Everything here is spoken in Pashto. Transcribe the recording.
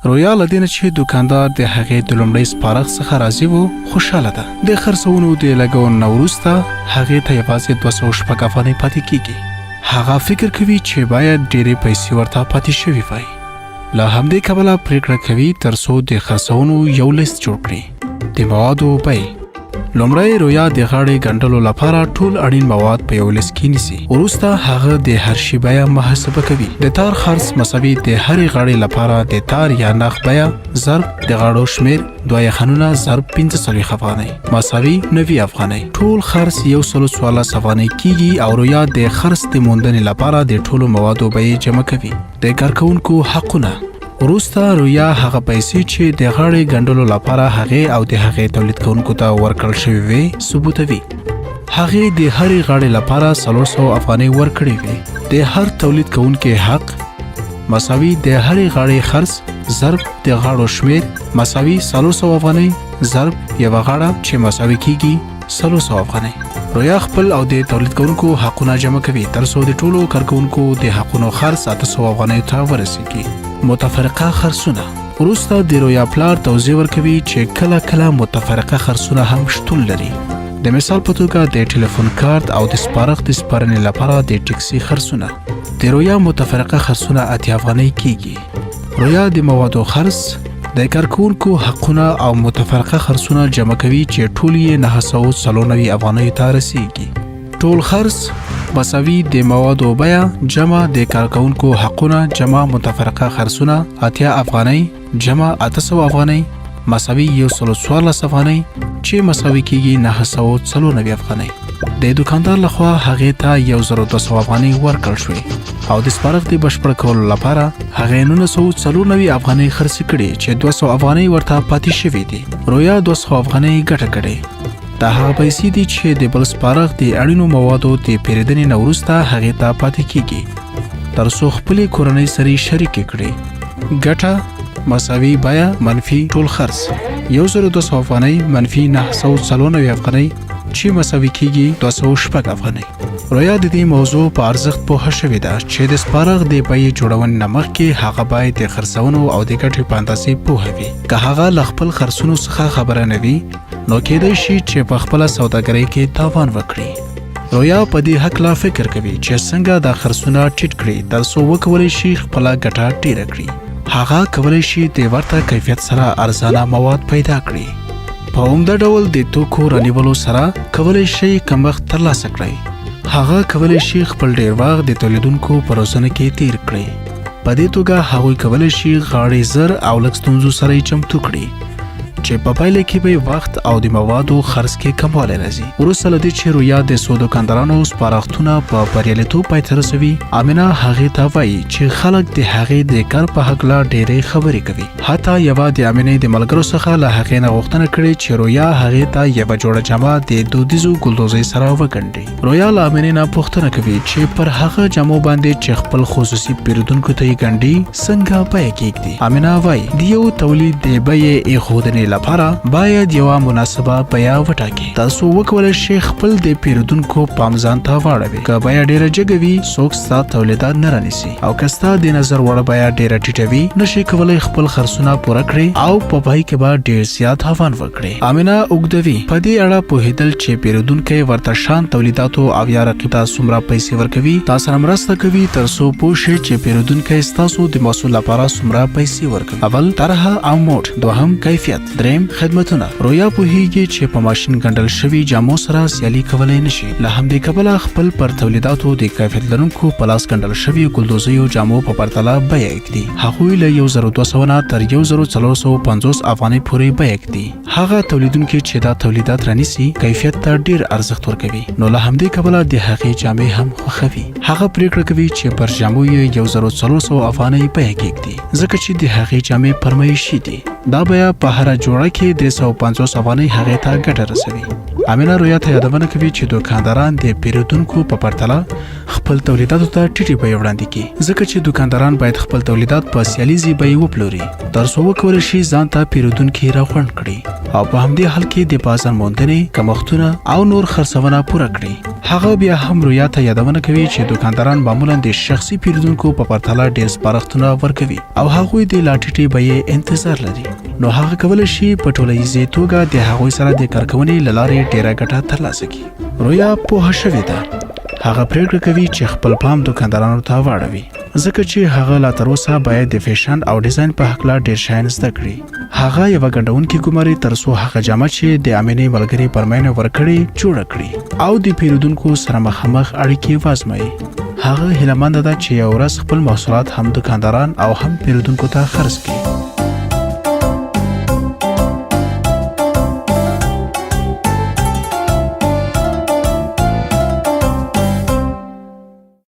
رویا لدینه چې دکاندار د هغې د لومړي سپارښت څخه راضي و خوشحاله ده. د خرڅونو د لګون نه وروسته هغې ته یوازې 206 افغانۍ پاتې کیږي. هغه فکر کوي چې باید ډېرې پیسې ورته پاتې شوي وای. له همدې کبله پریکړه کوي ترڅو د خرڅونو یو لیست جوړ کړي. د موادو بیې لومړی رویا د غاړې ګنډلو لپاره ټول اړین مواد په یو لیست کې نیسي. وروسته هغه د هر شي بیه محاسبه کوي. د تار خرڅ مساوي د هرې غاړې لپاره د تار یا نخ بیه ضرب د غاړو شمیر 2 یخنونه ضرب 45 افغانۍ مساوي 90 افغانۍ. ټول خرڅ 114 افغانۍ کیږي او رویا د خرڅ د موندنې لپاره د ټولو موادو بیې جمع کوي. د کارکونکو حقونه وروسته رویا هغه پیسې چې د غاړې ګنډلو لپاره هغې او د هغې تولید کوونکو ته ورکړل شوي وي ثبوتوي. هغې د هرې غاړې لپاره 300 افغانۍ ورکړې وي. د هر تولید کوونکي حق مساوي د هرې غاړې خرڅ ضرب د غاړو شمیر مساوي 300 افغانۍ ضرب یوه غاړه چې مساوي کیږي 300 افغانۍ. رویا خپل او د تولید کوونکو حقونه جمع کوي ترڅو د ټولو کارکونکو د حقونو خرڅ 800 افغانۍ ته ورسیږي. متفرقه خرڅونه وروسته د رویا پلار توضیح ورکوي چې کله کله متفرقه خرڅونه هم شتون لري. د مثال په توګه د ټلیفون کارت او د سپارښت د سپارنې لپاره د ټیکسي خرڅونه. د رویا متفرقه خرڅونه 80 افغانۍ کیږي. رویا د موادو خرڅ د کارکونکو حقونه او متفرقه خرڅونه جمع کوي چې ټول یې 994 افغانۍ ته رسیږي. ټول خرڅ مساوي د موادو بیه جمع د کارکونکو حقونه جمع متفرقه خرڅونه 80 افغانۍ جمع 800 افغانۍ مساوي 114 افغانۍ چې مساوي کیږي 994 افغانۍ. د دکاندار لخوا هغې ته 1200 افغانۍ ورکړل شوې او د سپارښت د بشپړ کولو لپاره هغې 994 افغانۍ خرڅ کړي چې 200 افغانۍ ورته پاتې شوې دي. رویا 200 افغانۍ ګټه کړې. دا هغه پیسې دي چې د بل سپارښت د اړینو موادو د پیرودنې نه وروسته هغې ته پاتې کیږي ترڅو خپلې کورنۍ سره شریکې کړي. ګټه مساوي بیه منفي ټول خرڅ 1200 افغانۍ منفي 994 افغانۍ چې مساوي کیږي 206 افغانۍ. رویا د دې موضوع په ارزښت پوهه شوې ده چې د سپارښت د بیې جوړونې نه مخکې هغه باید د خرڅونو او د ګټې په اندازې پوهه وي. که هغه له خپل خرڅونو څخه خبره نه وي نو کېدای شي چې په خپله سوداګرۍ کې تاوان وکړي. رویا په دې هکله فکر کوي چې څنګه دا خرڅونه ټیټ کړي ترڅو وکولی شي خپله ګټه ډیره کړي. هغه کولی شي د ورته کیفیت سره ارزانه مواد پیدا کړي. په عمده ډول د توکو رانیولو سره کولی شي کمښت ترلاسه کړي. هغه کولی شي خپل ډیر وخت د تولیدونکو په روزنه کې تیر کړي. په دې توګه هغوی کولی شي غاړې زر او لږ ستونزو سره یې چمتو کړي چې په پایله کې به وخت او د موادو خرڅ کې کموالی راځي. وروسته له دې چې رویا د څو دوکاندارانو سپارښتونه په بریالیتوب پای ته رسوي امینه هغې ته وایي چې خلک د هغې د کار په هکله ډېرې خبرې کوي. حتی یوه د امینې د ملګرو څخه له هغې نه غوښتنه کړې چې رویا هغې ته یوه جوړه جامه د دودیزو ګلدوزۍ سره وګنډي. رویا له امینې نه پوښتنه کوي چې پر هغه جامو باندې چې خپل خصوصي پیرودونکو ته یې ګنډي څنګه بیه کیږدي. امینه وایي د یو تولید د بیې ایښودنې لپاره باید یوه مناسبه بیه وټاکي ترڅو وکولی شي خپل د پیرودونکو پام ځان ته واړوي. که بیه ډیره جګه وي څوک ستا تولیدات نه رانیسي او که ستا د نظر وړ بیه ډیره ټیټه وي نشي کولی خپل خرڅونه پوره کړي او په پای کې به ډیر زیات تاوان وکړي. امینه اوږدوي په دې اړه پوهېدل چې پیرودونکی ورته شان تولیداتو او یا رقیب ته څومره پیسې ورکوي تاسو سره مرسته کوي ترڅو پوه شئ چې پیرودونکی ستاسو د محصول لپاره څومره پیسې ورکوي. اول طرحه او موډ، دوهم کیفیت، دریم خدمتونه. رویا پوهیږي چې په ماشین ګنډل شوي جامو سره سیالي کولی نشي. له همدې کبله خپل پر تولیداتو د کیفیت لرونکو په لاس ګنډل شوي ګلدوزیو جامو په پرتله بیه ږدي. هغوی له 1200 نه تر 1450 افغانۍ پورې بیه ږدي. هغه تولیدونکي چې دا تولیدات رانیسي کیفیت ته ډیر ارزښت ورکوي نو له همدې کبله د هغې جامې هم خوښوي. هغه پریکړه کوي چې پر جامو یې 1400 افغانۍ بیه کېږدي ځکه چې د هغې جامې فرمایشي دي. دا بیه په هره جوړه کې 350 افغانۍ هغې ته ګټه رسوي. امینه رویا ته یادونه کوي چې دوکانداران د پیرودونکو په پرتله خپل تولیداتو ته ټیټې بیې وړاندې کړي ځکه چې دوکانداران باید خپل تولیدات په سیالیزې بیې وپلوري ترڅو وکولی شي ځان ته پیرودونکي راغونډ کړي. او په همدې حال کې د بازار موندنې کمښتونه او نور خرڅونه پوره کړي. هغه بیا هم رویا ته یادونه کوي چې دکانداران معمولا د شخصي پیرودونکو په پرتله ډېر سپارښتونه ورکوي او هغوی د لا ټیټې بیې انتظار لري. نو هغه کولی شي په ټولیزې توګه د هغوی سره د کارکونې له لارې ډېره ګټه ترلاسه کړي. رویا پوهه شوې ده. هغه پریکړه کوي چې خپل پام دکاندارانو ته واړوي ځکه چې هغه لا تر اوسه باید د فیشن او ډیزاین په هکله ډېر شیان زده کړي. هغه یوه ګډونکې ګماري تر څو هغه جامه چې د امینې ملګري پر میینه ورکړي جوړه کړي او د پیرودونکو سره مخامخ اړیکې وازمایي. هغه هیله منده ده چې یو ورځ خپل محصولات هم دکانداران او هم پیرودونکو ته خرڅ کړي.